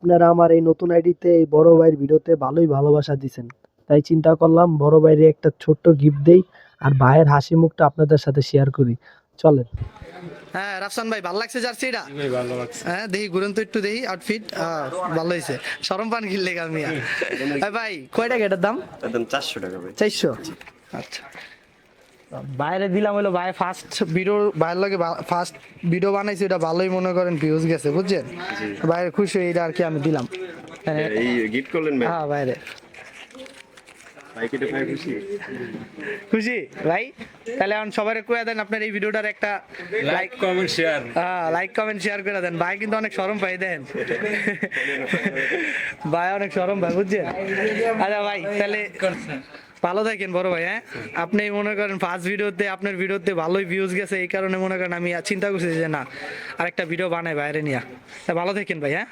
আপনারা আমার এই নতুন আইডিতে এই বড় ভাইয়ের ভিডিওতে ভালোই ভালোবাসা দিছেন, তাই চিন্তা করলাম বড় ভাইয়ের একটা ছোট্ট গিফট দেই আর ভাইয়ের হাসি মুখটা আপনাদের সাথে শেয়ার করি। চলেন। হ্যাঁ রাফসান ভাই ভালো লাগছে জার্সিটা? ভালো লাগছে। হ্যাঁ দেখি ঘুরেন তো একটু দেখি আউটফিট ভালো হয়েছে। সরম পান কিনলে কামিয়া। ভাই কয় টাকা এটার দাম? একদম 400 টাকা ভাই। 400। আচ্ছা বাইরে দিলাম হলো ভাই ফার্স্ট ভিডিও বাইরের লাগে ফার্স্ট ভিডিও বানাইছি, এটা ভালোই মনে করেন ভিউজ গেছে বুঝছেন, বাইরে খুশি হয়ে এটা আর কি আমি দিলাম। এই গিফট করলেন ভাই। হ্যাঁ বাইরে ভাই কেটে ভাই খুশি। খুশি ভাই। তাহলে এখন সবাই কয়ে দেন আপনার এই ভিডিওটার একটা like comment share. Like comment share করে দেন। ভাই কিন্তু অনেক শরম পাই দেন, ভাই অনেক শরম ভাই বুঝছেন। আচ্ছা ভাই তাহলে ভালো থাকেন বড় ভাই। হ্যাঁ আপনি মনে করেন ফার্স্ট ভিডিওতে আপনার ভিডিওতে ভালোই ভিউজ গেছে, এই কারণে মনে করেন আমি চিন্তা করছি যে না আরেকটা ভিডিও বানাই বাইরে নিয়ে। ভালো থাকেন ভাই। হ্যাঁ।